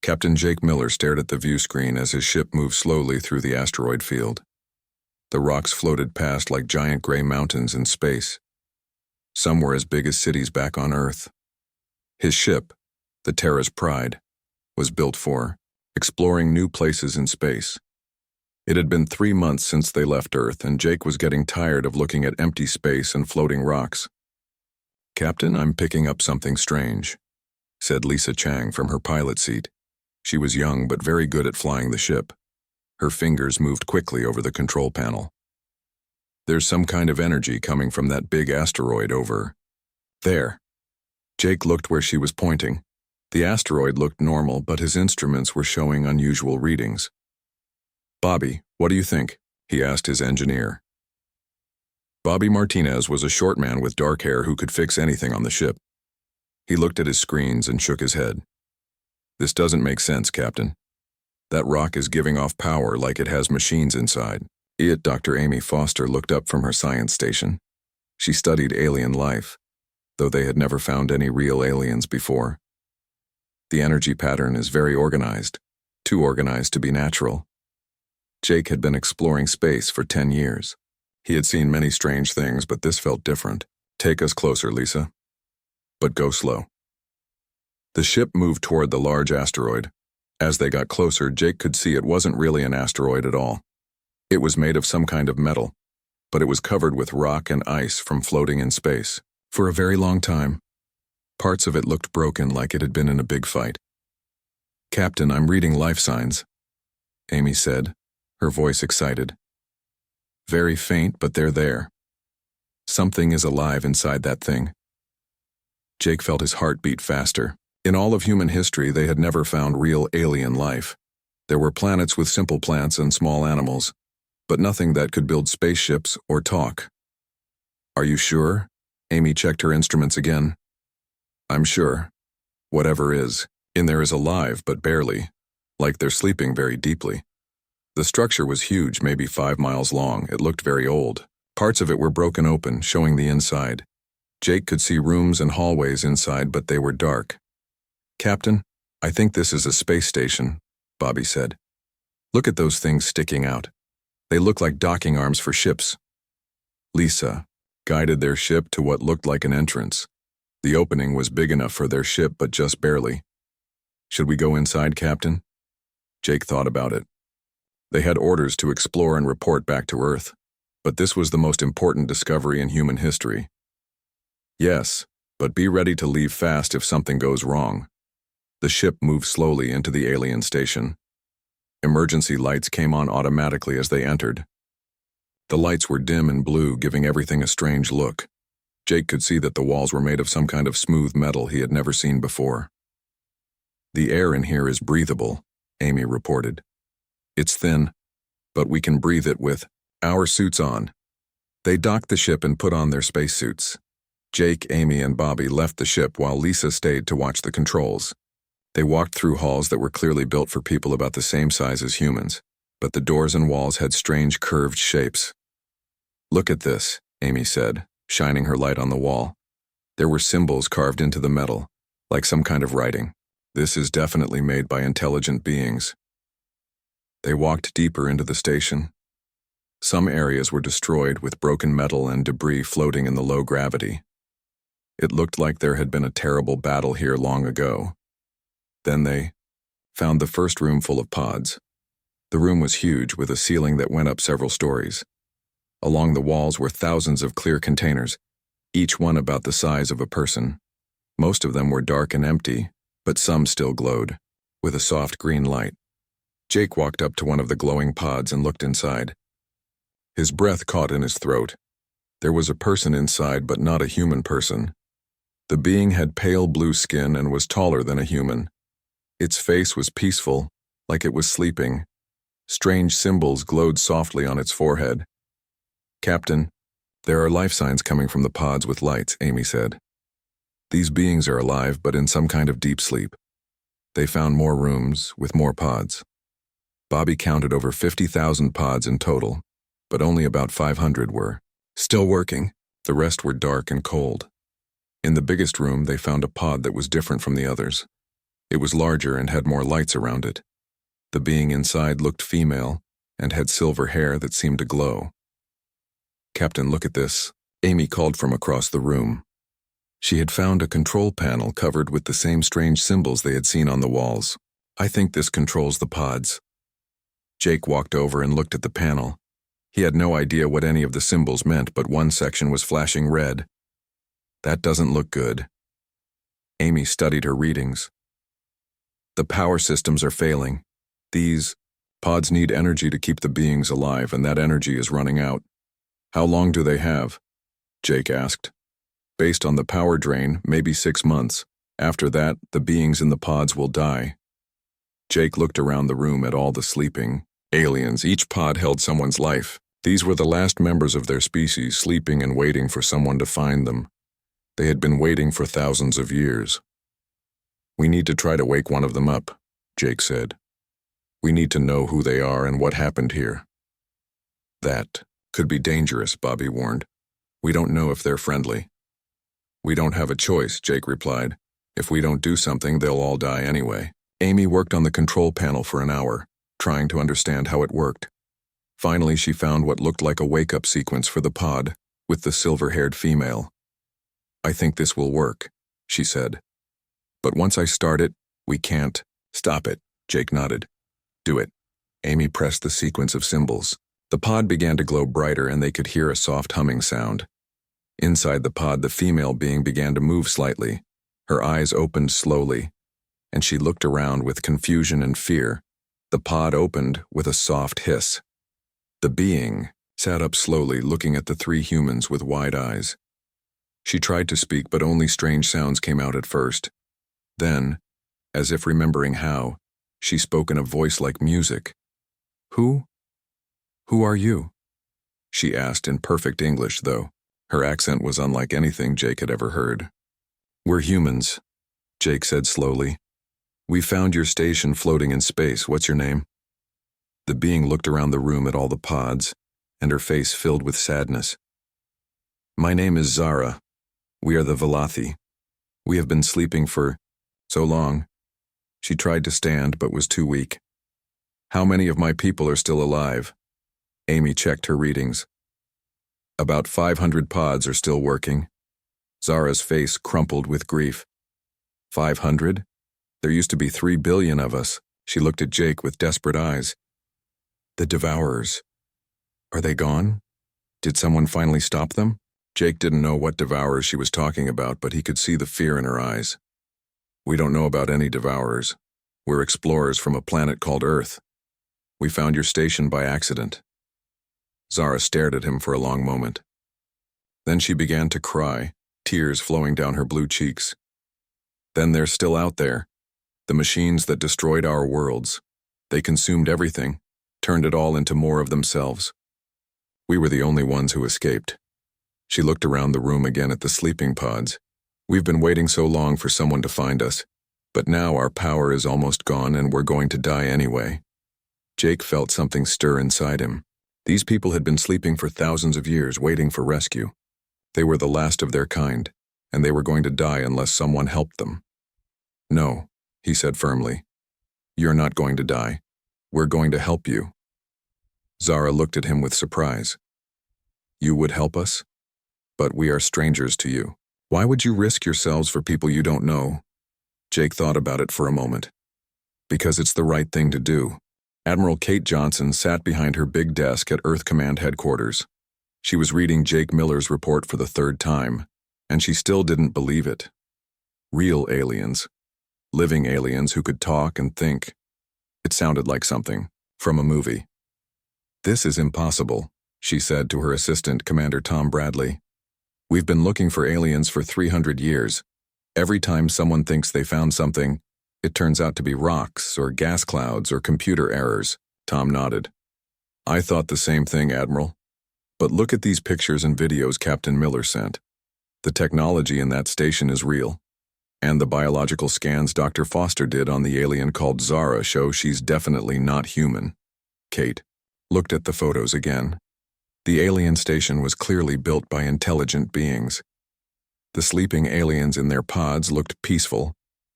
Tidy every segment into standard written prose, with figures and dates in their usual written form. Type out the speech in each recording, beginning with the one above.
Captain Jake Miller stared at the view screen as his ship moved slowly through the asteroid field. The rocks floated past like giant gray mountains in space. Some were as big as cities back on Earth. His ship, the Terra's Pride, was built for exploring new places in space. It had been 3 months since they left Earth, and Jake was getting tired of looking at empty space and floating rocks. "Captain, I'm picking up something strange," said Lisa Chang from her pilot seat. She was young but very good at flying the ship. Her fingers moved quickly over the control panel. "There's some kind of energy coming from that big asteroid over there." Jake looked where she was pointing. The asteroid looked normal, but his instruments were showing unusual readings. "Bobby, what do you think?" he asked his engineer. Bobby Martinez was a short man with dark hair who could fix anything on the ship. He looked at his screens and shook his head. "This doesn't make sense, Captain. That rock is giving off power like it has machines inside." Dr. Amy Foster looked up from her science station. She studied alien life, though they had never found any real aliens before. "The energy pattern is very organized, too organized to be natural." Jake had been exploring space for 10 years. He had seen many strange things, but this felt different. "Take us closer, Lisa. But go slow." The ship moved toward the large asteroid. As they got closer, Jake could see it wasn't really an asteroid at all. It was made of some kind of metal, but it was covered with rock and ice from floating in space. For a very long time, parts of it looked broken like it had been in a big fight. "Captain, I'm reading life signs," Amy said, her voice excited. "Very faint, but they're there. Something is alive inside that thing." Jake felt his heart beat faster. In all of human history, they had never found real alien life. There were planets with simple plants and small animals, but nothing that could build spaceships or talk. "Are you sure?" Amy checked her instruments again. "I'm sure. Whatever is in there is alive, but barely, like they're sleeping very deeply." The structure was huge, maybe 5 miles long. It looked very old. Parts of it were broken open, showing the inside. Jake could see rooms and hallways inside, but they were dark. "Captain, I think this is a space station," Bobby said. "Look at those things sticking out. They look like docking arms for ships." Lisa guided their ship to what looked like an entrance. The opening was big enough for their ship, but just barely. "Should we go inside, Captain?" Jake thought about it. They had orders to explore and report back to Earth, but this was the most important discovery in human history. "Yes, but be ready to leave fast if something goes wrong." The ship moved slowly into the alien station. Emergency lights came on automatically as they entered. The lights were dim and blue, giving everything a strange look. Jake could see that the walls were made of some kind of smooth metal he had never seen before. "The air in here is breathable," Amy reported. "It's thin, but we can breathe it with our suits on." They docked the ship and put on their spacesuits. Jake, Amy, and Bobby left the ship while Lisa stayed to watch the controls. They walked through halls that were clearly built for people about the same size as humans, but the doors and walls had strange curved shapes. "Look at this," Amy said, shining her light on the wall. There were symbols carved into the metal, like some kind of writing. "This is definitely made by intelligent beings." They walked deeper into the station. Some areas were destroyed with broken metal and debris floating in the low gravity. It looked like there had been a terrible battle here long ago. Then they found the first room full of pods. The room was huge, with a ceiling that went up several stories. Along the walls were thousands of clear containers, each one about the size of a person. Most of them were dark and empty, but some still glowed, with a soft green light. Jake walked up to one of the glowing pods and looked inside. His breath caught in his throat. There was a person inside, but not a human person. The being had pale blue skin and was taller than a human. Its face was peaceful, like it was sleeping. Strange symbols glowed softly on its forehead. "Captain, there are life signs coming from the pods with lights," Amy said. "These beings are alive, but in some kind of deep sleep." They found more rooms with more pods. Bobby counted over 50,000 pods in total, but only about 500 were still working. The rest were dark and cold. In the biggest room, they found a pod that was different from the others. It was larger and had more lights around it. The being inside looked female and had silver hair that seemed to glow. "Captain, look at this," Amy called from across the room. She had found a control panel covered with the same strange symbols they had seen on the walls. "I think this controls the pods." Jake walked over and looked at the panel. He had no idea what any of the symbols meant, but one section was flashing red. "That doesn't look good." Amy studied her readings. "The power systems are failing. These pods need energy to keep the beings alive, and that energy is running out." "How long do they have?" Jake asked. "Based on the power drain, maybe 6 months. After that, the beings in the pods will die." Jake looked around the room at all the sleeping aliens. Each pod held someone's life. These were the last members of their species, sleeping and waiting for someone to find them. They had been waiting for thousands of years. "We need to try to wake one of them up," Jake said. "We need to know who they are and what happened here." "That could be dangerous," Bobby warned. "We don't know if they're friendly." "We don't have a choice," Jake replied. "If we don't do something, they'll all die anyway." Amy worked on the control panel for an hour, trying to understand how it worked. Finally, she found what looked like a wake-up sequence for the pod, with the silver-haired female. "I think this will work," she said. "But once I start it, we can't stop it." Jake nodded. "Do it." Amy pressed the sequence of symbols. The pod began to glow brighter, and they could hear a soft humming sound. Inside the pod, the female being began to move slightly. Her eyes opened slowly, and she looked around with confusion and fear. The pod opened with a soft hiss. The being sat up slowly, looking at the 3 humans with wide eyes. She tried to speak, but only strange sounds came out at first. Then, as if remembering how, she spoke in a voice like music. Who are you?" she asked in perfect English, though her accent was unlike anything Jake had ever heard. "We're humans," Jake said slowly. "We found your station floating in space. What's your name?" The being looked around the room at all the pods, and her face filled with sadness. "My name is Zara. We are the Velothi. We have been sleeping for so long." She tried to stand, but was too weak. "How many of my people are still alive?" Amy checked her readings. "About 500 pods are still working." Zara's face crumpled with grief. 500? There used to be 3 billion of us." She looked at Jake with desperate eyes. "The Devourers. Are they gone? Did someone finally stop them?" Jake didn't know what Devourers she was talking about, but he could see the fear in her eyes. "We don't know about any Devourers. We're explorers from a planet called Earth. We found your station by accident." Zara stared at him for a long moment. Then she began to cry, tears flowing down her blue cheeks. "Then they're still out there. The machines that destroyed our worlds. They consumed everything, turned it all into more of themselves. We were the only ones who escaped." She looked around the room again at the sleeping pods. "We've been waiting so long for someone to find us, but now our power is almost gone and we're going to die anyway." Jake felt something stir inside him. These people had been sleeping for thousands of years, waiting for rescue. They were the last of their kind, and they were going to die unless someone helped them. "No," he said firmly. "You're not going to die. We're going to help you." Zara looked at him with surprise. "You would help us? But we are strangers to you. Why would you risk yourselves for people you don't know?" Jake thought about it for a moment. "Because it's the right thing to do." Admiral Kate Johnson sat behind her big desk at Earth Command headquarters. She was reading Jake Miller's report for the 3rd time, and she still didn't believe it. Real aliens. Living aliens who could talk and think. It sounded like something from a movie. "This is impossible," she said to her assistant, Commander Tom Bradley. "We've been looking for aliens for 300 years. Every time someone thinks they found something, it turns out to be rocks or gas clouds or computer errors." Tom nodded. "I thought the same thing, Admiral. But look at these pictures and videos Captain Miller sent. The technology in that station is real. And the biological scans Dr. Foster did on the alien called Zara show she's definitely not human." Kate looked at the photos again. The alien station was clearly built by intelligent beings. The sleeping aliens in their pods looked peaceful,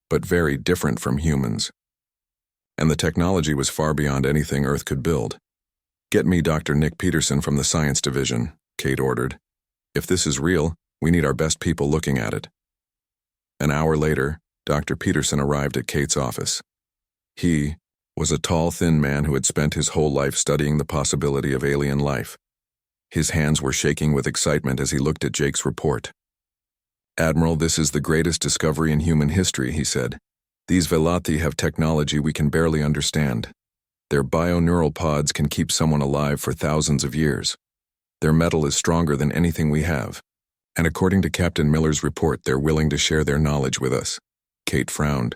but very different from humans. And the technology was far beyond anything Earth could build. "Get me Dr. Nick Peterson from the Science Division," Kate ordered. "If this is real, we need our best people looking at it." An hour later, Dr. Peterson arrived at Kate's office. He was a tall, thin man who had spent his whole life studying the possibility of alien life. His hands were shaking with excitement as he looked at Jake's report. "Admiral, this is the greatest discovery in human history," he said. "These Velati have technology we can barely understand. Their bioneural pods can keep someone alive for thousands of years. Their metal is stronger than anything we have. And according to Captain Miller's report, they're willing to share their knowledge with us." Kate frowned.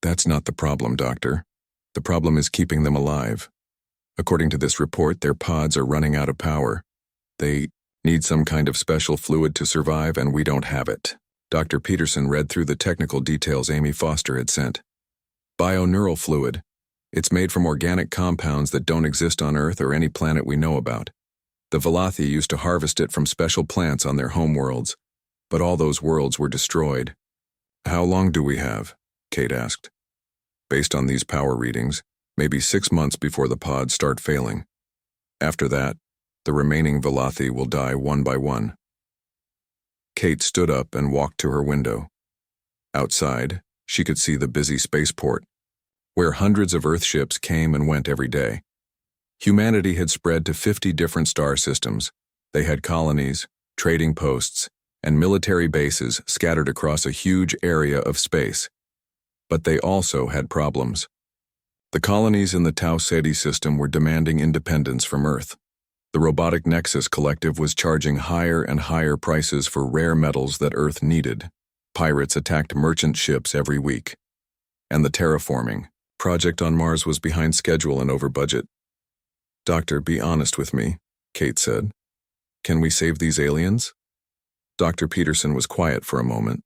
"That's not the problem, Doctor. The problem is keeping them alive. According to this report, their pods are running out of power. They need some kind of special fluid to survive, and we don't have it." Dr. Peterson read through the technical details Amy Foster had sent. "Bioneural fluid. It's made from organic compounds that don't exist on Earth or any planet we know about. The Velothi used to harvest it from special plants on their homeworlds, but all those worlds were destroyed." "How long do we have?" Kate asked. "Based on these power readings, maybe 6 months before the pods start failing. After that, the remaining Velothi will die one by one." Kate stood up and walked to her window. Outside, she could see the busy spaceport, where hundreds of Earth ships came and went every day. Humanity had spread to 50 different star systems. They had colonies, trading posts, and military bases scattered across a huge area of space. But they also had problems. The colonies in the Tau Ceti system were demanding independence from Earth. The Robotic Nexus Collective was charging higher and higher prices for rare metals that Earth needed. Pirates attacked merchant ships every week. And the terraforming project on Mars was behind schedule and over budget. "Doctor, be honest with me," Kate said. "Can we save these aliens?" Dr. Peterson was quiet for a moment.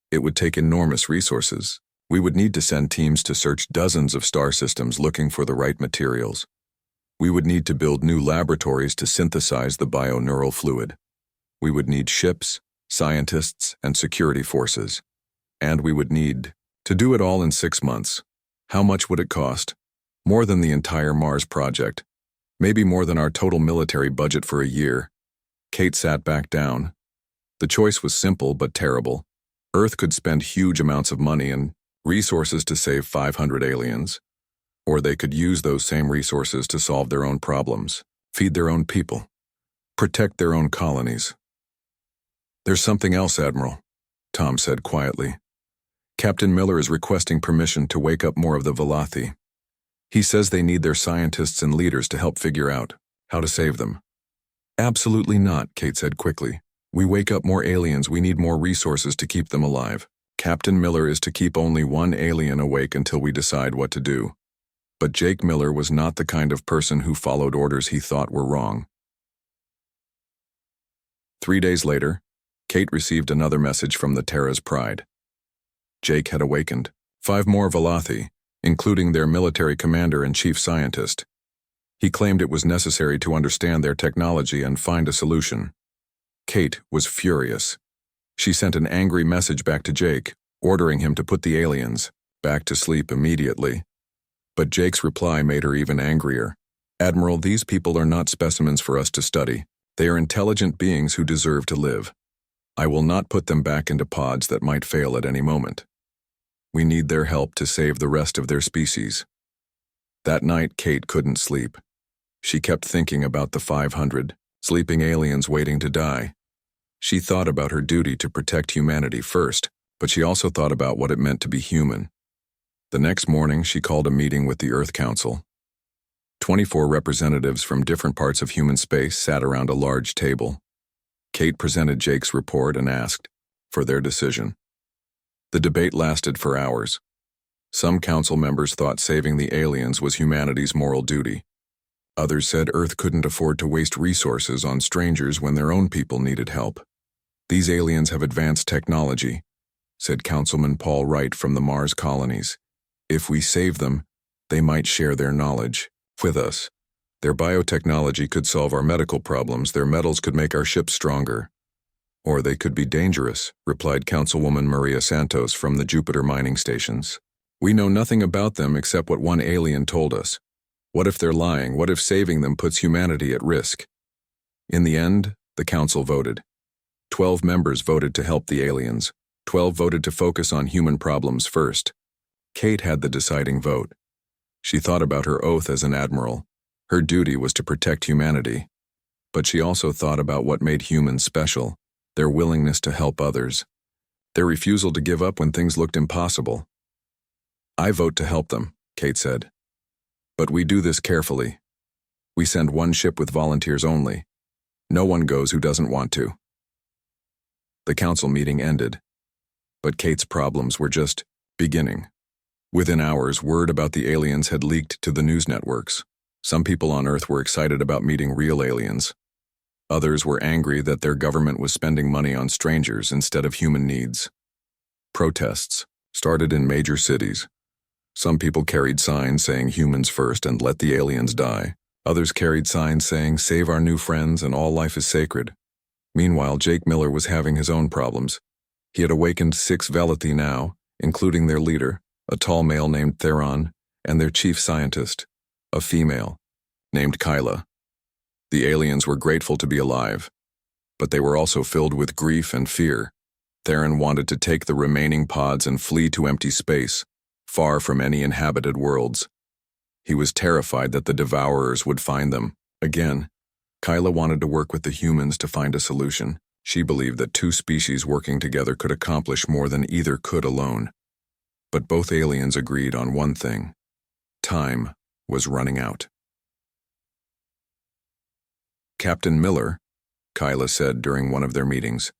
"It would take enormous resources. We would need to send teams to search dozens of star systems looking for the right materials. We would need to build new laboratories to synthesize the bioneural fluid. We would need ships, scientists, and security forces. And we would need to do it all in 6 months. How much would it cost? More than the entire Mars project. Maybe more than our total military budget for a year." Kate sat back down. The choice was simple but terrible. Earth could spend huge amounts of money and resources to save 500 aliens. Or they could use those same resources to solve their own problems, feed their own people, protect their own colonies. "There's something else, Admiral," Tom said quietly. "Captain Miller is requesting permission to wake up more of the Velothi. He says they need their scientists and leaders to help figure out how to save them." "Absolutely not," Kate said quickly. "We wake up more aliens, we need more resources to keep them alive. Captain Miller is to keep only one alien awake until we decide what to do." But Jake Miller was not the kind of person who followed orders he thought were wrong. 3 days later, Kate received another message from the Terra's Pride. Jake had awakened 5 more Velothi, including their military commander and chief scientist. He claimed it was necessary to understand their technology and find a solution. Kate was furious. She sent an angry message back to Jake, ordering him to put the aliens back to sleep immediately. But Jake's reply made her even angrier. "Admiral, these people are not specimens for us to study. They are intelligent beings who deserve to live. I will not put them back into pods that might fail at any moment. We need their help to save the rest of their species." That night, Kate couldn't sleep. She kept thinking about the 500 sleeping aliens waiting to die. She thought about her duty to protect humanity first, but she also thought about what it meant to be human. The next morning, she called a meeting with the Earth Council. 24 representatives from different parts of human space sat around a large table. Kate presented Jake's report and asked for their decision. The debate lasted for hours. Some council members thought saving the aliens was humanity's moral duty. Others said Earth couldn't afford to waste resources on strangers when their own people needed help. "These aliens have advanced technology," said Councilman Paul Wright from the Mars colonies. "If we save them, they might share their knowledge with us. Their biotechnology could solve our medical problems, their metals could make our ships stronger. Or they could be dangerous, replied Councilwoman Maria Santos from the Jupiter mining stations. We know nothing about them except what one alien told us. What if they're lying? What if saving them puts humanity at risk? In the end, the council voted. 12 members voted to help the aliens. 12 voted to focus on human problems first. Kate had the deciding vote. She thought about her oath as an admiral. Her duty was to protect humanity. But she also thought about what made humans special, their willingness to help others, their refusal to give up when things looked impossible. I vote to help them, Kate said. But we do this carefully. We send one ship with volunteers only. No one goes who doesn't want to. The council meeting ended. But Kate's problems were just beginning. Within hours, word about the aliens had leaked to the news networks. Some people on Earth were excited about meeting real aliens. Others were angry that their government was spending money on strangers instead of human needs. Protests started in major cities. Some people carried signs saying humans first and let the aliens die. Others carried signs saying save our new friends and all life is sacred. Meanwhile, Jake Miller was having his own problems. He had awakened 6 Velathi now, including their leader, a tall male named Theron, and their chief scientist, a female, named Kyla. The aliens were grateful to be alive, but they were also filled with grief and fear. Theron wanted to take the remaining pods and flee to empty space, far from any inhabited worlds. He was terrified that the Devourers would find them. Again, Kyla wanted to work with the humans to find a solution. She believed that 2 species working together could accomplish more than either could alone. But both aliens agreed on one thing. Time was running out. Captain Miller, Kyla said during one of their meetings,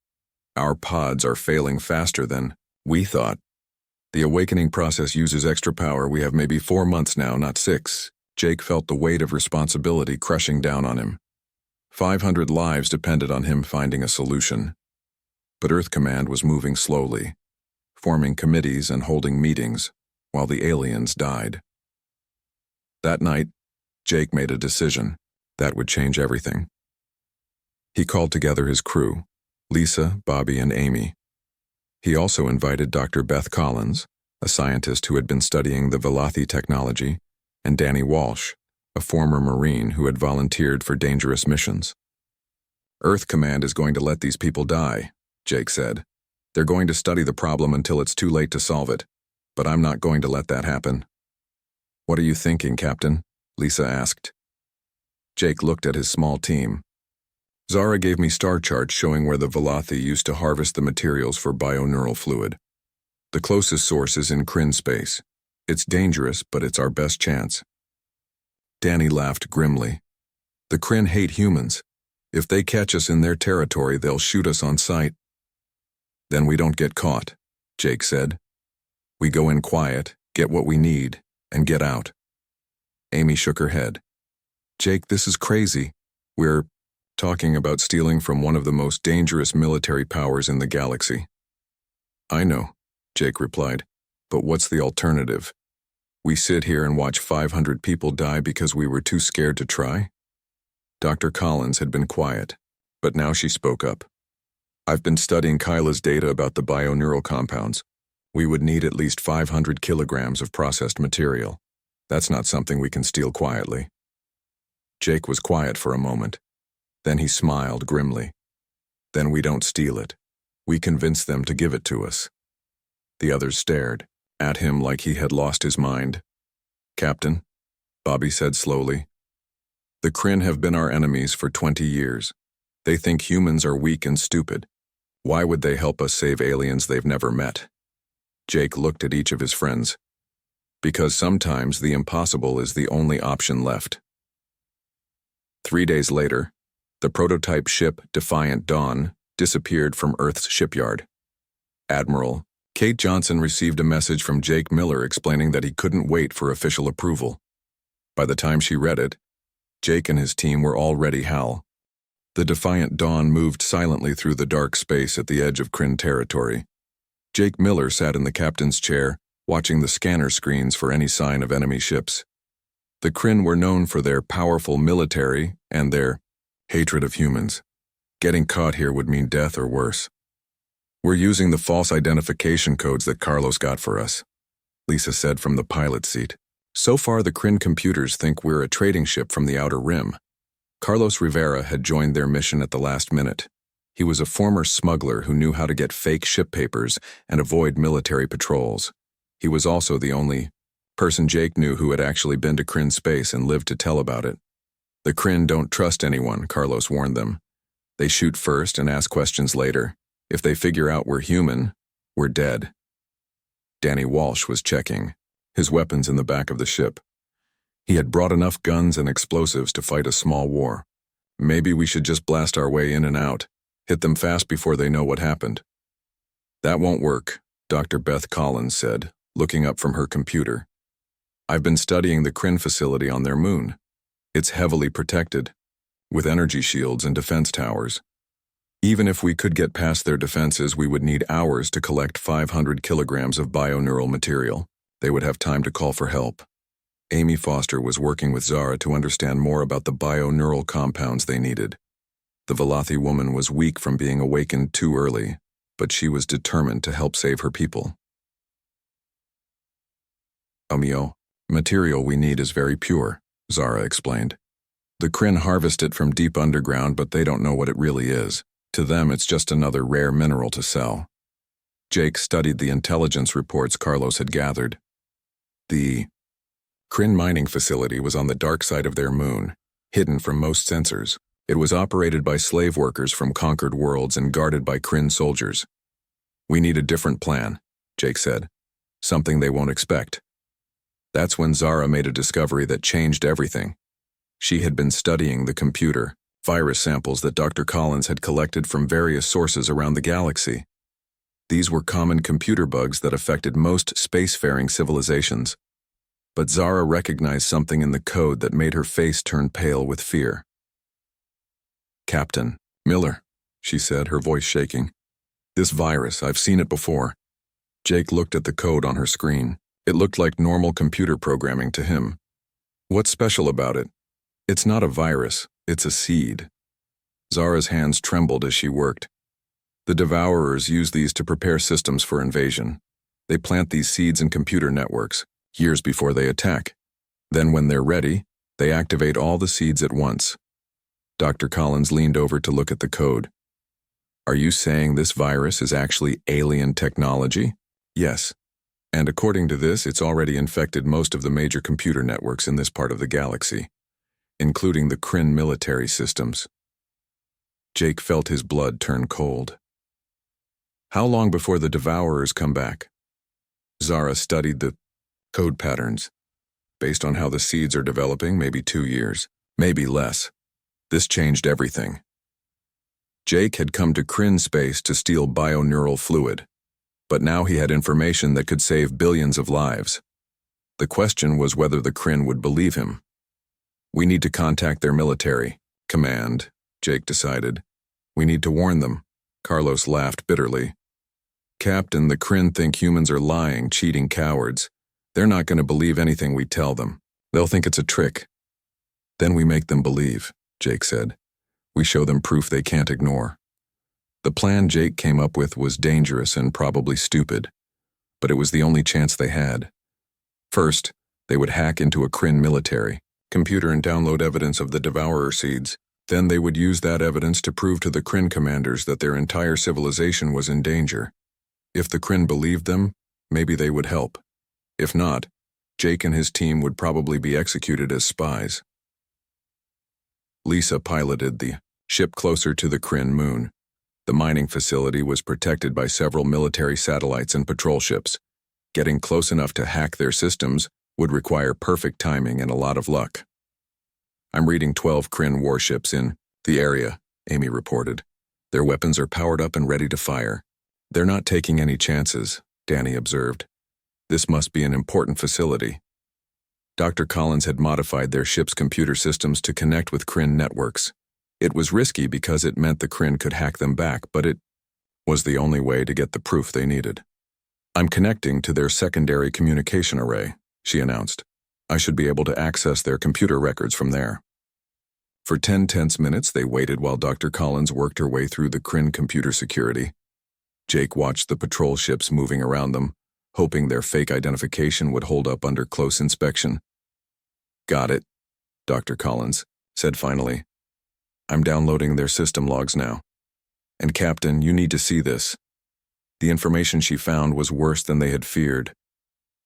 our pods are failing faster than we thought. The awakening process uses extra power. We have maybe 4 months now, not 6. Jake felt the weight of responsibility crushing down on him. 500 lives depended on him finding a solution. But Earth Command was moving slowly, forming committees and holding meetings, while the aliens died. That night, Jake made a decision that would change everything. He called together his crew, Lisa, Bobby, and Amy. He also invited Dr. Beth Collins, a scientist who had been studying the Velathi technology, and Danny Walsh, a former Marine who had volunteered for dangerous missions. Earth Command is going to let these people die, Jake said. They're going to study the problem until it's too late to solve it, but I'm not going to let that happen. What are you thinking, Captain? Lisa asked. Jake looked at his small team. Zara gave me star charts showing where the Velathi used to harvest the materials for bioneural fluid. The closest source is in Kryn space. It's dangerous, but it's our best chance. Danny laughed grimly. The Kryn hate humans. If they catch us in their territory, they'll shoot us on sight. Then we don't get caught, Jake said. We go in quiet, get what we need, and get out. Amy shook her head. Jake, this is crazy. We're talking about stealing from one of the most dangerous military powers in the galaxy. I know, Jake replied, but what's the alternative? We sit here and watch 500 people die because we were too scared to try? Dr. Collins had been quiet, but now she spoke up. I've been studying Kyla's data about the bioneural compounds. We would need at least 500 kilograms of processed material. That's not something we can steal quietly. Jake was quiet for a moment. Then he smiled grimly. Then we don't steal it. We convince them to give it to us. The others stared at him like he had lost his mind. Captain, Bobby said slowly, the Kryn have been our enemies for 20 years. They think humans are weak and stupid. Why would they help us save aliens they've never met? Jake looked at each of his friends. Because sometimes the impossible is the only option left. 3 days later, the prototype ship Defiant Dawn disappeared from Earth's shipyard. Admiral Kate Johnson received a message from Jake Miller explaining that he couldn't wait for official approval. By the time she read it, Jake and his team were already Hal. The Defiant Dawn moved silently through the dark space at the edge of Kryn territory. Jake Miller sat in the captain's chair, watching the scanner screens for any sign of enemy ships. The Kryn were known for their powerful military and their hatred of humans. Getting caught here would mean death or worse. We're using the false identification codes that Carlos got for us, Lisa said from the pilot seat. So far, the Kryn computers think we're a trading ship from the Outer Rim. Carlos Rivera had joined their mission at the last minute. He was a former smuggler who knew how to get fake ship papers and avoid military patrols. He was also the only person Jake knew who had actually been to Kryn space and lived to tell about it. The Kryn don't trust anyone, Carlos warned them. They shoot first and ask questions later. If they figure out we're human, we're dead. Danny Walsh was checking, his weapons in the back of the ship. He had brought enough guns and explosives to fight a small war. Maybe we should just blast our way in and out, hit them fast before they know what happened. That won't work, Dr. Beth Collins said, looking up from her computer. I've been studying the Kryn facility on their moon. It's heavily protected, with energy shields and defense towers. Even if we could get past their defenses, we would need hours to collect 500 kilograms of bioneural material. They would have time to call for help. Amy Foster was working with Zara to understand more about the bioneural compounds they needed. The Velothi woman was weak from being awakened too early, but she was determined to help save her people. Material we need is very pure, Zara explained. The Kryn harvest it from deep underground, but they don't know what it really is. To them, it's just another rare mineral to sell. Jake studied the intelligence reports Carlos had gathered. The Kryn mining facility was on the dark side of their moon, hidden from most sensors. It was operated by slave workers from conquered worlds and guarded by Kryn soldiers. We need a different plan, Jake said. Something they won't expect. That's when Zara made a discovery that changed everything. She had been studying the computer virus samples that Dr. Collins had collected from various sources around the galaxy. These were common computer bugs that affected most spacefaring civilizations. But Zara recognized something in the code that made her face turn pale with fear. Captain Miller, she said, her voice shaking. This virus, I've seen it before. Jake looked at the code on her screen. It looked like normal computer programming to him. What's special about it? It's not a virus, it's a seed. Zara's hands trembled as she worked. The Devourers use these to prepare systems for invasion. They plant these seeds in computer networks, years before they attack. Then when they're ready, they activate all the seeds at once. Dr. Collins leaned over to look at the code. Are you saying this virus is actually alien technology? Yes. And according to this, it's already infected most of the major computer networks in this part of the galaxy, including the Kryn military systems. Jake felt his blood turn cold. How long before the Devourers come back? Zara studied the code patterns. Based on how the seeds are developing, maybe 2 years, maybe less. This changed everything. Jake had come to Kryn space to steal bioneural fluid, but now he had information that could save billions of lives. The question was whether the Kryn would believe him. We need to contact their military command, Jake decided. We need to warn them. Carlos laughed bitterly. Captain, the Kryn think humans are lying, cheating cowards. They're not going to believe anything we tell them. They'll think it's a trick. Then we make them believe, Jake said. We show them proof they can't ignore. The plan Jake came up with was dangerous and probably stupid, but it was the only chance they had. First, they would hack into a Kryn military computer and download evidence of the Devourer seeds. Then they would use that evidence to prove to the Kryn commanders that their entire civilization was in danger. If the Kryn believed them, maybe they would help. If not, Jake and his team would probably be executed as spies. Lisa piloted the ship closer to the Kryn moon. The mining facility was protected by several military satellites and patrol ships. Getting close enough to hack their systems would require perfect timing and a lot of luck. I'm reading 12 Kryn warships in the area, Amy reported. Their weapons are powered up and ready to fire. They're not taking any chances, Danny observed. This must be an important facility. Dr. Collins had modified their ship's computer systems to connect with Kryn networks. It was risky because it meant the Kryn could hack them back, but it was the only way to get the proof they needed. I'm connecting to their secondary communication array, she announced. I should be able to access their computer records from there. For 10 tense minutes, they waited while Dr. Collins worked her way through the Kryn computer security. Jake watched the patrol ships moving around them, hoping their fake identification would hold up under close inspection. "Got it," Dr. Collins said finally. "I'm downloading their system logs now. And Captain, you need to see this." The information she found was worse than they had feared.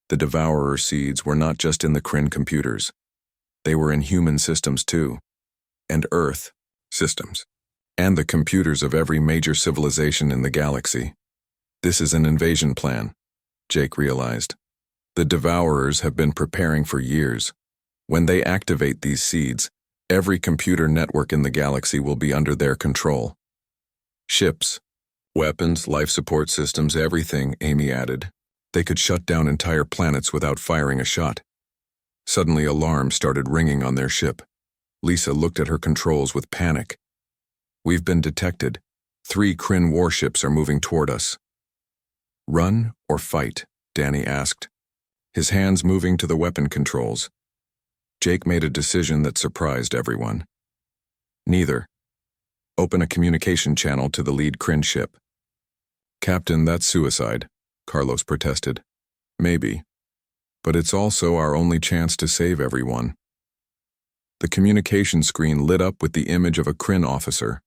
The Devourer seeds were not just in the Kryn computers. They were in human systems too. And Earth systems. And the computers of every major civilization in the galaxy. This is an invasion plan, Jake realized. The Devourers have been preparing for years. When they activate these seeds, every computer network in the galaxy will be under their control. Ships, weapons, life support systems, everything, Amy added. They could shut down entire planets without firing a shot. Suddenly alarms started ringing on their ship. Lisa looked at her controls with panic. "We've been detected. 3 Kryn warships are moving toward us." "Run or fight?" Danny asked, his hands moving to the weapon controls. Jake made a decision that surprised everyone. "Neither. Open a communication channel to the lead Kryn ship." "Captain, that's suicide," Carlos protested. "Maybe. But it's also our only chance to save everyone." The communication screen lit up with the image of a Kryn officer.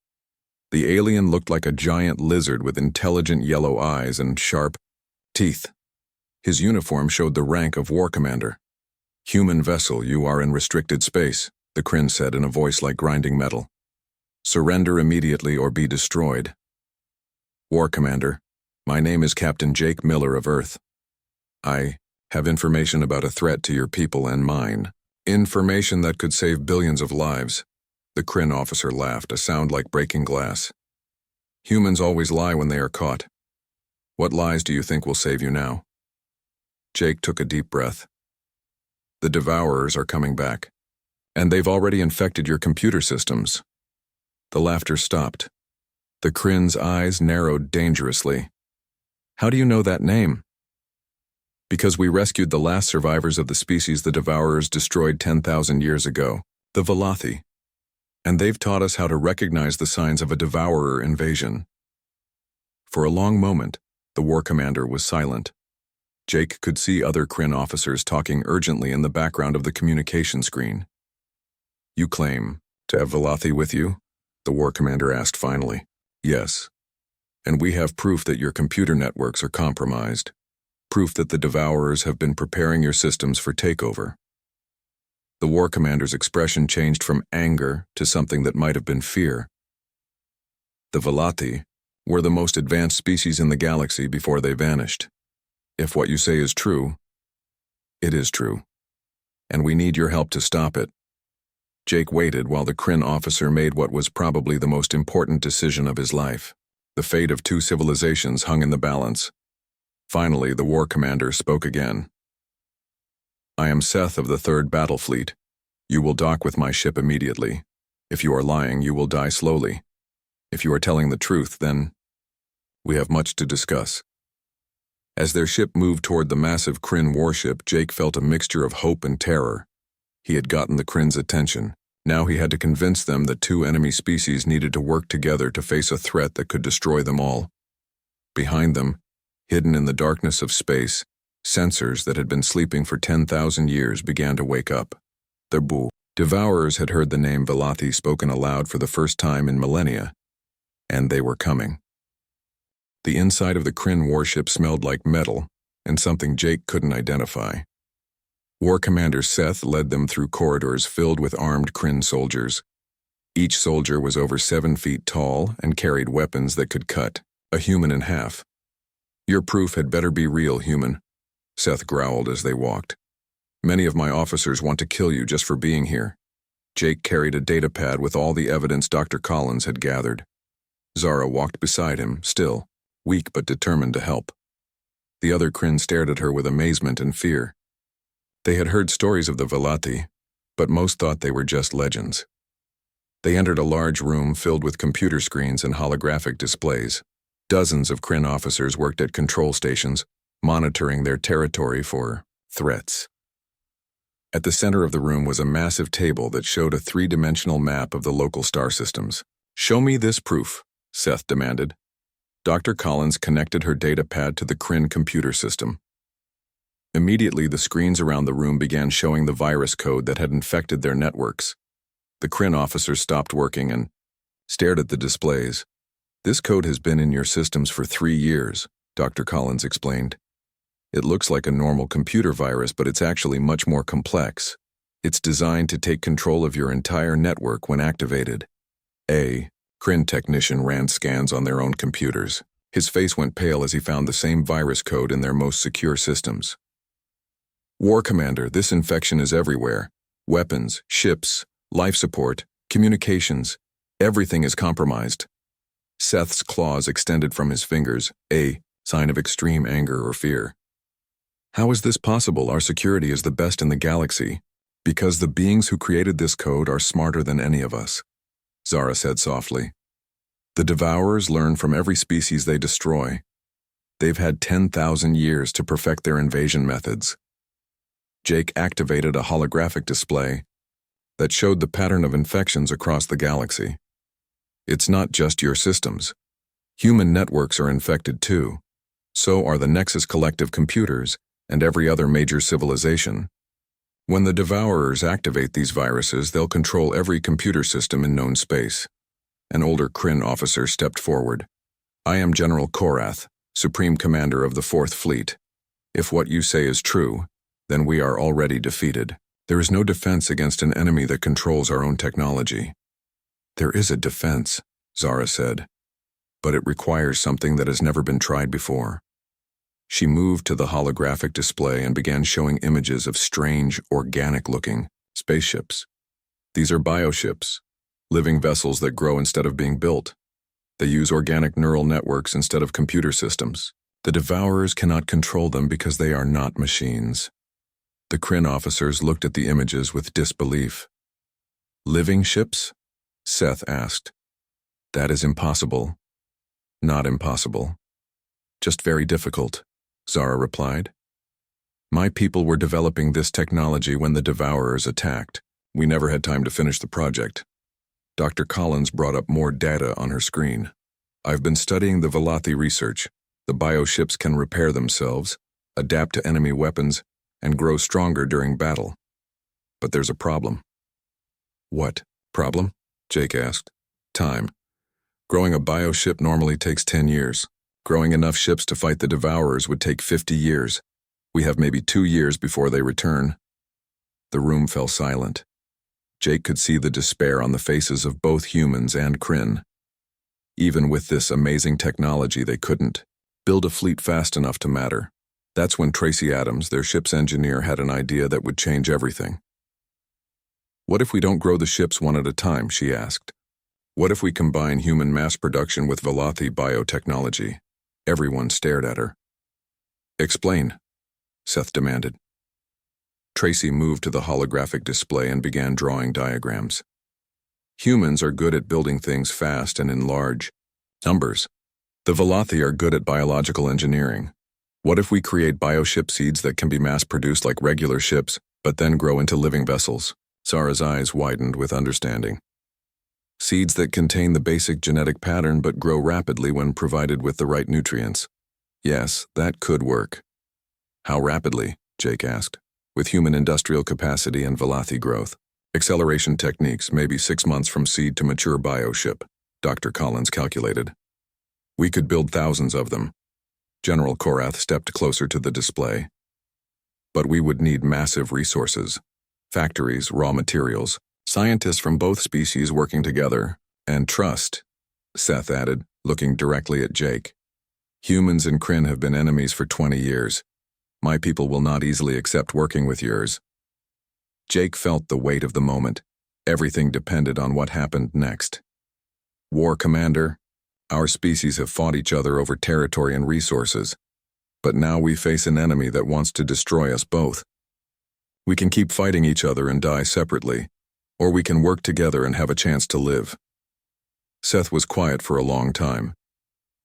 The alien looked like a giant lizard with intelligent yellow eyes and sharp teeth. His uniform showed the rank of War Commander. "Human vessel, you are in restricted space," the Kryn said in a voice like grinding metal. "Surrender immediately or be destroyed." "War Commander, my name is Captain Jake Miller of Earth. I have information about a threat to your people and mine. Information that could save billions of lives." The Kryn officer laughed, a sound like breaking glass. "Humans always lie when they are caught. What lies do you think will save you now?" Jake took a deep breath. "The Devourers are coming back. And they've already infected your computer systems." The laughter stopped. The Kryn's eyes narrowed dangerously. "How do you know that name?" "Because we rescued the last survivors of the species the Devourers destroyed 10,000 years ago, the Velothi. And they've taught us how to recognize the signs of a Devourer invasion." For a long moment, the War Commander was silent. Jake could see other Kryn officers talking urgently in the background of the communication screen. "You claim to have Velothi with you?" the War Commander asked finally. "Yes. And we have proof that your computer networks are compromised. Proof that the Devourers have been preparing your systems for takeover." The War Commander's expression changed from anger to something that might have been fear. "The Velothi were the most advanced species in the galaxy before they vanished. If what you say is true, it is true. And we need your help to stop it." Jake waited while the Kryn officer made what was probably the most important decision of his life. The fate of 2 civilizations hung in the balance. Finally, the War Commander spoke again. "I am Seth of the 3rd Battle Fleet. You will dock with my ship immediately. If you are lying, you will die slowly. If you are telling the truth, then we have much to discuss." As their ship moved toward the massive Kryn warship, Jake felt a mixture of hope and terror. He had gotten the Kryn's attention. Now he had to convince them that 2 enemy species needed to work together to face a threat that could destroy them all. Behind them, hidden in the darkness of space, sensors that had been sleeping for 10,000 years began to wake up. The Devourers had heard the name Velothi spoken aloud for the first time in millennia, and they were coming. The inside of the Kryn warship smelled like metal and something Jake couldn't identify. War Commander Seth led them through corridors filled with armed Kryn soldiers. Each soldier was over 7 feet tall and carried weapons that could cut a human in half. "Your proof had better be real, human," Seth growled as they walked. "Many of my officers want to kill you just for being here." Jake carried a data pad with all the evidence Dr. Collins had gathered. Zara walked beside him, still, weak but determined to help. The other Kryn stared at her with amazement and fear. They had heard stories of the Velothi, but most thought they were just legends. They entered a large room filled with computer screens and holographic displays. Dozens of Kryn officers worked at control stations, monitoring their territory for threats. At the center of the room was a massive table that showed a three-dimensional map of the local star systems. "Show me this proof," Seth demanded. Dr. Collins connected her data pad to the Kryn computer system. Immediately, the screens around the room began showing the virus code that had infected their networks. The Kryn officers stopped working and stared at the displays. "This code has been in your systems for 3 years," Dr. Collins explained. "It looks like a normal computer virus, but it's actually much more complex. It's designed to take control of your entire network when activated." A Kryn technician ran scans on their own computers. His face went pale as he found the same virus code in their most secure systems. "War Commander, this infection is everywhere. Weapons, ships, life support, communications, everything is compromised." Seth's claws extended from his fingers, a sign of extreme anger or fear. "How is this possible? Our security is the best in the galaxy. Because the beings who created this code are smarter than any of us," Zara said softly. "The Devourers learn from every species they destroy. They've had 10,000 years to perfect their invasion methods." Jake activated a holographic display that showed the pattern of infections across the galaxy. "It's not just your systems. Human networks are infected too. So are the Nexus Collective computers and every other major civilization. When the Devourers activate these viruses, they'll control every computer system in known space." An older Kryn officer stepped forward. "I am General Korath, Supreme Commander of the 4th Fleet. If what you say is true, then we are already defeated. There is no defense against an enemy that controls our own technology." "There is a defense," Zara said, "but it requires something that has never been tried before." She moved to the holographic display and began showing images of strange, organic-looking spaceships. "These are bioships, living vessels that grow instead of being built. They use organic neural networks instead of computer systems. The Devourers cannot control them because they are not machines." The Kryn officers looked at the images with disbelief. "Living ships?" Seth asked. "That is impossible." "Not impossible. Just very difficult," Zara replied. "My people were developing this technology when the Devourers attacked. We never had time to finish the project." Dr. Collins brought up more data on her screen. "I've been studying the Velothi research. The bioships can repair themselves, adapt to enemy weapons, and grow stronger during battle. But there's a problem." "What problem?" Jake asked. "Time. Growing a bioship normally takes 10 years. Growing enough ships to fight the Devourers would take 50 years. We have maybe 2 years before they return." The room fell silent. Jake could see the despair on the faces of both humans and Kryn. Even with this amazing technology, they couldn't build a fleet fast enough to matter. That's when Tracy Adams, their ship's engineer, had an idea that would change everything. "What if we don't grow the ships one at a time?" she asked. "What if we combine human mass production with Velothi biotechnology?" Everyone stared at her. "Explain," Seth demanded. Tracy moved to the holographic display and began drawing diagrams. "Humans are good at building things fast and in large numbers. The Velothi are good at biological engineering. What if we create bioship seeds that can be mass-produced like regular ships, but then grow into living vessels?" Zara's eyes widened with understanding. "Seeds that contain the basic genetic pattern but grow rapidly when provided with the right nutrients. Yes, that could work." "How rapidly?" Jake asked. "With human industrial capacity and Velothi growth. Acceleration techniques, maybe 6 months from seed to mature bioship," Dr. Collins calculated. "We could build thousands of them." General Korath stepped closer to the display. "But we would need massive resources. Factories, raw materials, scientists from both species working together, and trust," Seth added, looking directly at Jake. "Humans and Kryn have been enemies for 20 years. My people will not easily accept working with yours." Jake felt the weight of the moment. Everything depended on what happened next. "War Commander, our species have fought each other over territory and resources, but now we face an enemy that wants to destroy us both. We can keep fighting each other and die separately, or we can work together and have a chance to live." Seth was quiet for a long time.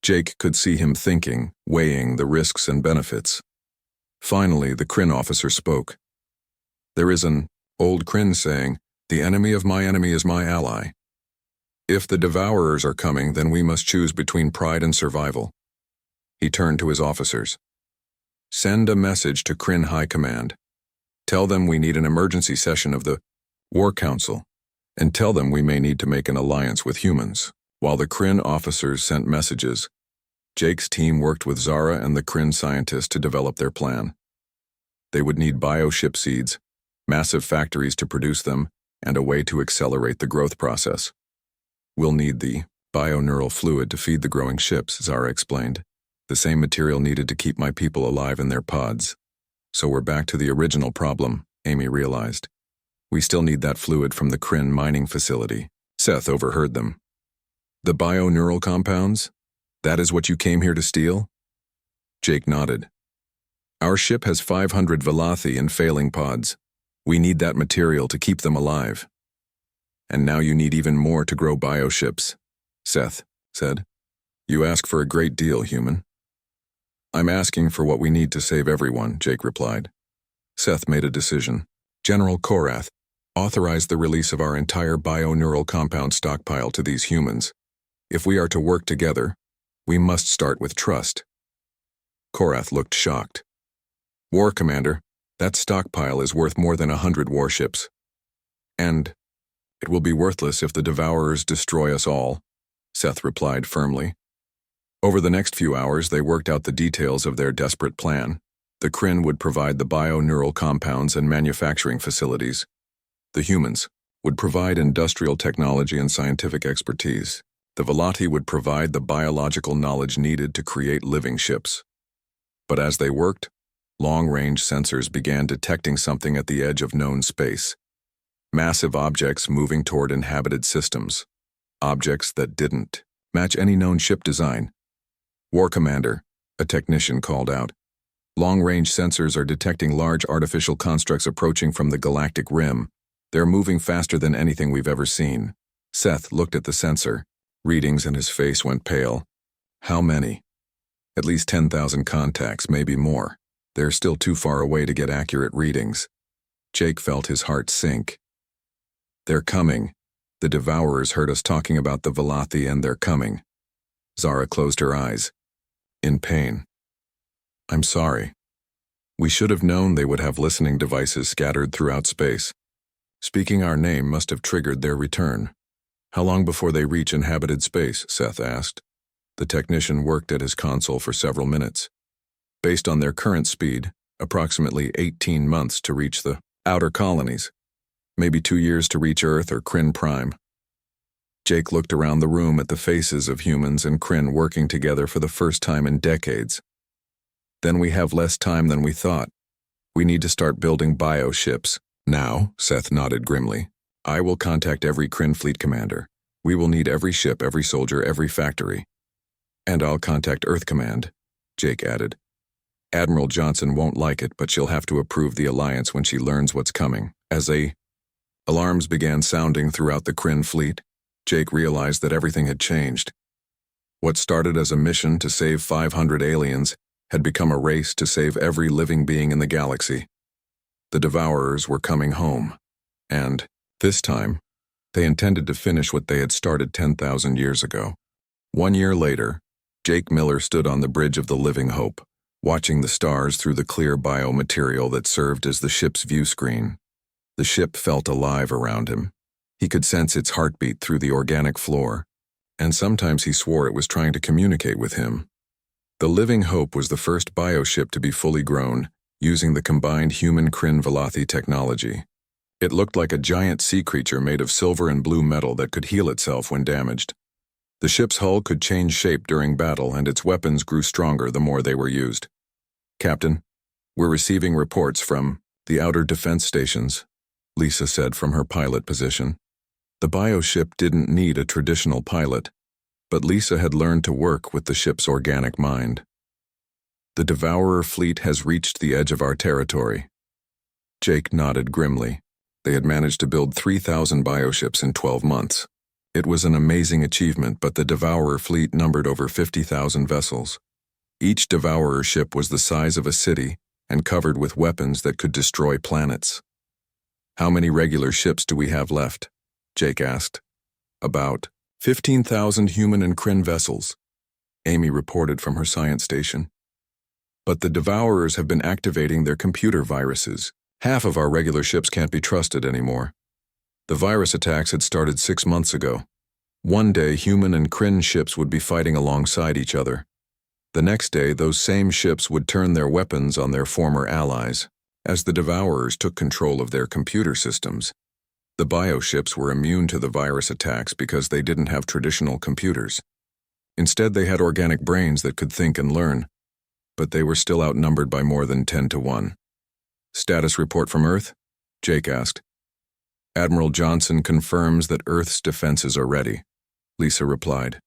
Jake could see him thinking, weighing the risks and benefits. Finally, the Kryn officer spoke. There is an old Kryn saying, "The enemy of my enemy is my ally." If the Devourers are coming, then we must choose between pride and survival. He turned to his officers. Send a message to Kryn High Command. Tell them we need an emergency session of the War Council, and tell them we may need to make an alliance with humans. While the Kryn officers sent messages, Jake's team worked with Zara and the Kryn scientists to develop their plan. They would need bioship seeds, massive factories to produce them, and a way to accelerate the growth process. We'll need the bioneural fluid to feed the growing ships, Zara explained. The same material needed to keep my people alive in their pods. So we're back to the original problem, Amy realized. We still need that fluid from the Kryn mining facility. Seth overheard them. The bioneural compounds? That is what you came here to steal? Jake nodded. Our ship has 500 Velothi in failing pods. We need that material to keep them alive. And now you need even more to grow bioships, Seth said. You ask for a great deal, human. I'm asking for what we need to save everyone, Jake replied. Seth made a decision. General Korath authorized the release of our entire bioneural compound stockpile to these humans. If we are to work together, we must start with trust. Korath looked shocked. War Commander, that stockpile is worth more than 100 warships. And it will be worthless if the Devourers destroy us all, Seth replied firmly. Over the next few hours, they worked out the details of their desperate plan. The Kryn would provide the bioneural compounds and manufacturing facilities. The humans would provide industrial technology and scientific expertise. The Velothi would provide the biological knowledge needed to create living ships. But as they worked, long-range sensors began detecting something at the edge of known space. Massive objects moving toward inhabited systems. Objects that didn't match any known ship design. War Commander, a technician called out. Long-range sensors are detecting large artificial constructs approaching from the galactic rim. They're moving faster than anything we've ever seen. Seth looked at the sensor, readings, and his face went pale. How many? At least 10,000 contacts, maybe more. They're still too far away to get accurate readings. Jake felt his heart sink. They're coming. The Devourers heard us talking about the Velothi and they're coming. Zara closed her eyes. In pain. I'm sorry. We should have known they would have listening devices scattered throughout space. Speaking our name must have triggered their return. How long before they reach inhabited space? Seth asked. The technician worked at his console for several minutes. Based on their current speed, approximately 18 months to reach the outer colonies. Maybe 2 years to reach Earth or Kryn Prime. Jake looked around the room at the faces of humans and Kryn working together for the first time in decades. Then we have less time than we thought. We need to start building bioships. Now, Seth nodded grimly. I will contact every Kryn fleet commander. We will need every ship, every soldier, every factory. And I'll contact Earth Command, Jake added. Admiral Johnson won't like it, but she'll have to approve the alliance when she learns what's coming. As alarms began sounding throughout the Kryn fleet, Jake realized that everything had changed. What started as a mission to save 500 aliens had become a race to save every living being in the galaxy. The Devourers were coming home, and, this time, they intended to finish what they had started 10,000 years ago. 1 year later, Jake Miller stood on the bridge of the Living Hope, watching the stars through the clear biomaterial that served as the ship's view screen. The ship felt alive around him. He could sense its heartbeat through the organic floor, and sometimes he swore it was trying to communicate with him. The Living Hope was the first bioship to be fully grown, using the combined human-Kryn Velothi technology. It looked like a giant sea creature made of silver and blue metal that could heal itself when damaged. The ship's hull could change shape during battle, and its weapons grew stronger the more they were used. Captain, we're receiving reports from the outer defense stations, Lisa said from her pilot position. The bioship didn't need a traditional pilot, but Lisa had learned to work with the ship's organic mind. The Devourer fleet has reached the edge of our territory. Jake nodded grimly. They had managed to build 3,000 bioships in 12 months. It was an amazing achievement, but the Devourer fleet numbered over 50,000 vessels. Each Devourer ship was the size of a city and covered with weapons that could destroy planets. How many regular ships do we have left? Jake asked. About 15,000 human and Kryn vessels, Amy reported from her science station. But the Devourers have been activating their computer viruses. Half of our regular ships can't be trusted anymore. The virus attacks had started 6 months ago. One day, human and Kryn ships would be fighting alongside each other. The next day, those same ships would turn their weapons on their former allies. As the Devourers took control of their computer systems, the bioships were immune to the virus attacks because they didn't have traditional computers. Instead, they had organic brains that could think and learn, but they were still outnumbered by more than 10 to 1. Status report from Earth? Jake asked. Admiral Johnson confirms that Earth's defenses are ready, Lisa replied.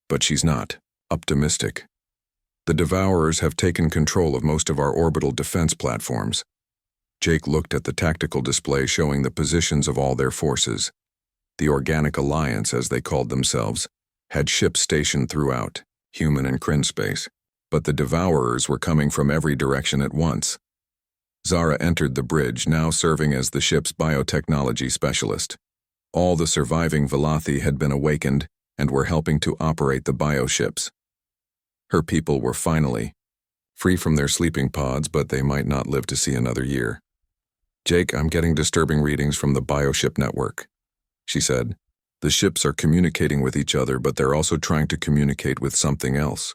But she's not optimistic. The Devourers have taken control of most of our orbital defense platforms. Jake looked at the tactical display showing the positions of all their forces. The Organic Alliance, as they called themselves, had ships stationed throughout, human and Kryn space, but the Devourers were coming from every direction at once. Zara entered the bridge, now serving as the ship's biotechnology specialist. All the surviving Velothi had been awakened and were helping to operate the bioships. Her people were finally free from their sleeping pods, but they might not live to see another year. Jake, I'm getting disturbing readings from the bioship network, she said. The ships are communicating with each other, but they're also trying to communicate with something else.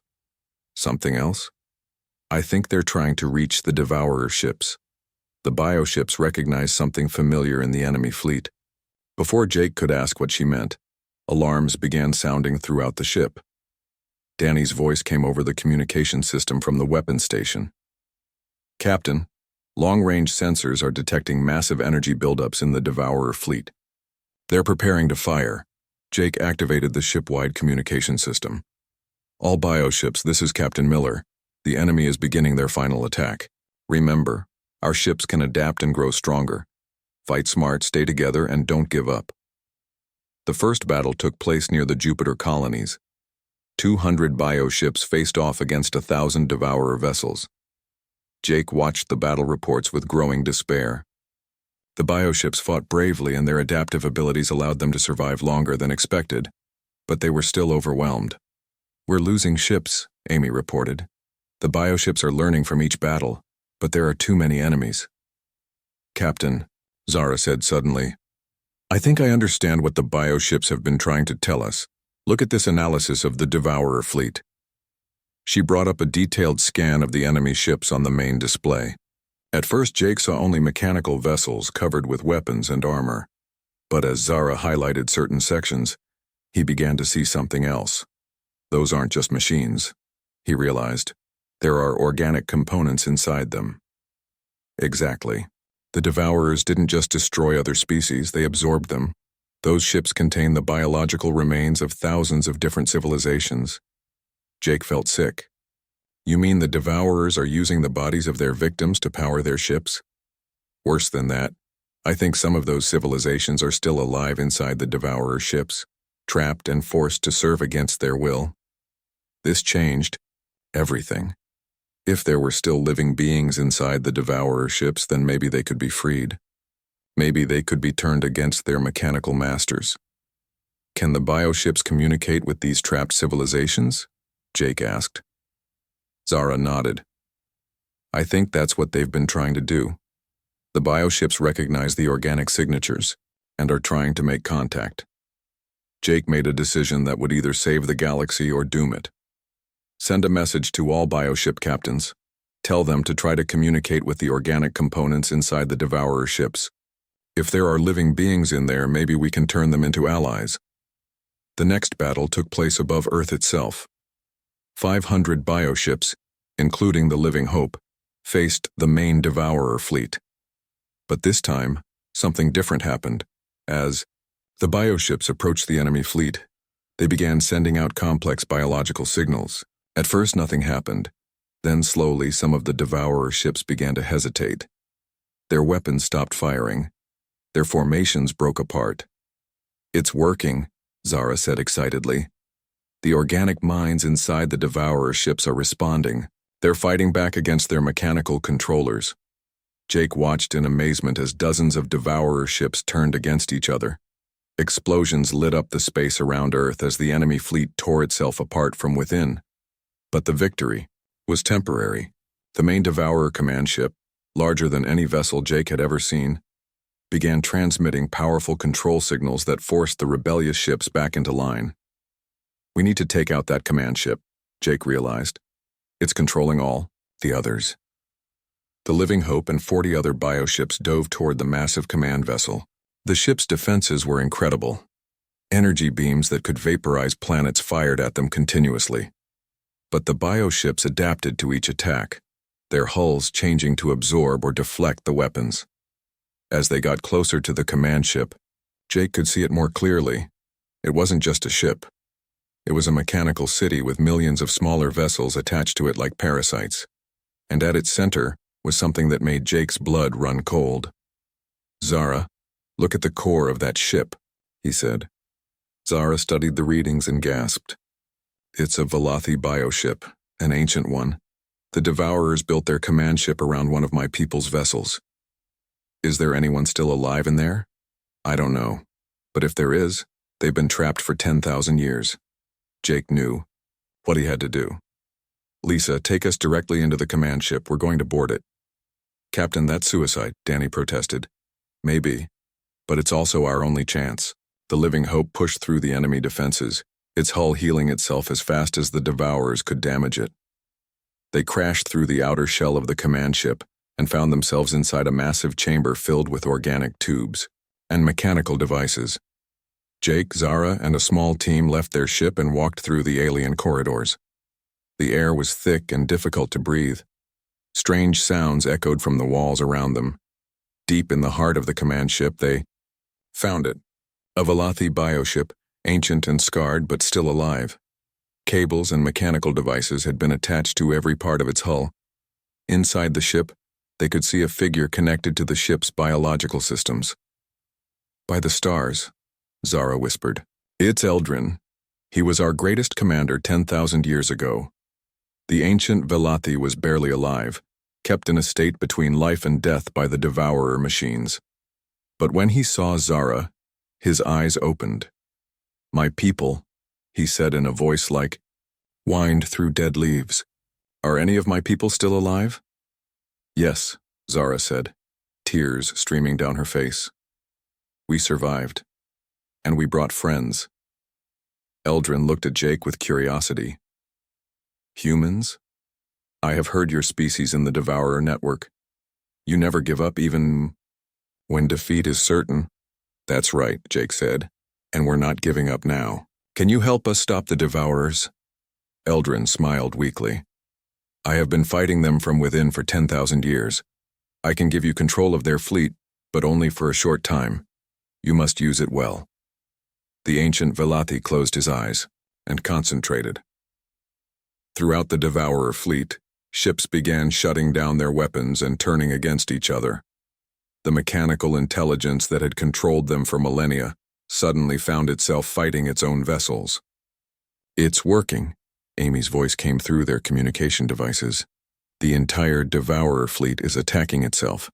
Something else? I think they're trying to reach the Devourer ships. The bioships recognize something familiar in the enemy fleet. Before Jake could ask what she meant, alarms began sounding throughout the ship. Danny's voice came over the communication system from the weapons station. Captain, long-range sensors are detecting massive energy buildups in the Devourer fleet. They're preparing to fire. Jake activated the ship-wide communication system. All bioships, this is Captain Miller. The enemy is beginning their final attack. Remember, our ships can adapt and grow stronger. Fight smart, stay together, and don't give up. The first battle took place near the Jupiter colonies. 200 bioships faced off against 1,000 Devourer vessels. Jake watched the battle reports with growing despair. The bioships fought bravely and their adaptive abilities allowed them to survive longer than expected, but they were still overwhelmed. We're losing ships, Amy reported. The bioships are learning from each battle, but there are too many enemies. Captain, Zara said suddenly, I think I understand what the bioships have been trying to tell us. Look at this analysis of the Devourer fleet. She brought up a detailed scan of the enemy ships on the main display. At first, Jake saw only mechanical vessels covered with weapons and armor. But as Zara highlighted certain sections, he began to see something else. Those aren't just machines, he realized. There are organic components inside them. Exactly. The Devourers didn't just destroy other species, they absorbed them. Those ships contain the biological remains of thousands of different civilizations. Jake felt sick. You mean the Devourers are using the bodies of their victims to power their ships? Worse than that, I think some of those civilizations are still alive inside the Devourer ships, trapped and forced to serve against their will. This changed everything. If there were still living beings inside the Devourer ships, then maybe they could be freed. Maybe they could be turned against their mechanical masters. Can the bioships communicate with these trapped civilizations? Jake asked. Zara nodded. I think that's what they've been trying to do. The bioships recognize the organic signatures and are trying to make contact. Jake made a decision that would either save the galaxy or doom it. Send a message to all bioship captains. Tell them to try to communicate with the organic components inside the Devourer ships. If there are living beings in there, maybe we can turn them into allies. The next battle took place above Earth itself. 500 bioships, including the Living Hope, faced the main Devourer fleet. But this time, something different happened. As the bioships approached the enemy fleet, they began sending out complex biological signals. At first, nothing happened. Then slowly, some of the Devourer ships began to hesitate. Their weapons stopped firing. Their formations broke apart. It's working, Zara said excitedly. The organic minds inside the Devourer ships are responding. They're fighting back against their mechanical controllers. Jake watched in amazement as dozens of Devourer ships turned against each other. Explosions lit up the space around Earth as the enemy fleet tore itself apart from within. But the victory was temporary. The main Devourer command ship, larger than any vessel Jake had ever seen, began transmitting powerful control signals that forced the rebellious ships back into line. We need to take out that command ship, Jake realized. It's controlling all the others. The Living Hope and 40 other bioships dove toward the massive command vessel. The ship's defenses were incredible. Energy beams that could vaporize planets fired at them continuously. But the bioships adapted to each attack, their hulls changing to absorb or deflect the weapons. As they got closer to the command ship, Jake could see it more clearly. It wasn't just a ship. It was a mechanical city with millions of smaller vessels attached to it like parasites. And at its center was something that made Jake's blood run cold. "Zara, look at the core of that ship," he said. Zara studied the readings and gasped. "It's a Velothi bioship, an ancient one. The Devourers built their command ship around one of my people's vessels. Is there anyone still alive in there? I don't know. But if there is, they've been trapped for 10,000 years. Jake knew what he had to do. "Lisa, take us directly into the command ship. We're going to board it." "Captain, that's suicide," Danny protested. "Maybe, but it's also our only chance." The Living Hope pushed through the enemy defenses, its hull healing itself as fast as the Devourers could damage it. They crashed through the outer shell of the command ship and found themselves inside a massive chamber filled with organic tubes and mechanical devices. Jake, Zara, and a small team left their ship and walked through the alien corridors. The air was thick and difficult to breathe. Strange sounds echoed from the walls around them. Deep in the heart of the command ship, they found it. A Velothi bioship, ancient and scarred but still alive. Cables and mechanical devices had been attached to every part of its hull. Inside the ship, they could see a figure connected to the ship's biological systems. "By the stars," Zara whispered. "It's Eldrin. He was our greatest commander 10,000 years ago." The ancient Velothi was barely alive, kept in a state between life and death by the Devourer machines. But when he saw Zara, his eyes opened. "My people," he said in a voice like whined through dead leaves. "Are any of my people still alive?" "Yes," Zara said, tears streaming down her face. "We survived. And we brought friends." Eldrin looked at Jake with curiosity. "Humans? I have heard your species in the Devourer network. You never give up even when defeat is certain." "That's right," Jake said, "and we're not giving up now. Can you help us stop the Devourers?" Eldrin smiled weakly. "I have been fighting them from within for 10,000 years. I can give you control of their fleet, but only for a short time. You must use it well." The ancient Velothi closed his eyes and concentrated. Throughout the Devourer fleet, ships began shutting down their weapons and turning against each other. The mechanical intelligence that had controlled them for millennia suddenly found itself fighting its own vessels. "It's working," Amy's voice came through their communication devices. "The entire Devourer fleet is attacking itself."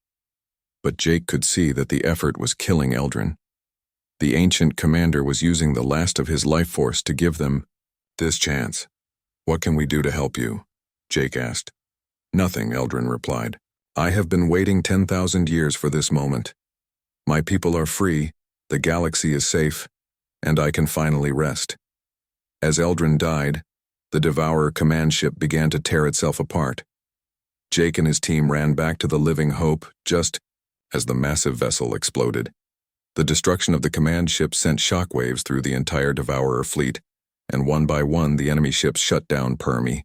But Jake could see that the effort was killing Eldrin. The ancient commander was using the last of his life force to give them this chance. "What can we do to help you?" Jake asked. "Nothing," Eldrin replied. "I have been waiting 10,000 years for this moment. My people are free, the galaxy is safe, and I can finally rest." As Eldrin died, the Devourer command ship began to tear itself apart. Jake and his team ran back to the Living Hope just as the massive vessel exploded. The destruction of the command ship sent shockwaves through the entire Devourer fleet, and one by one the enemy ships shut down Permi.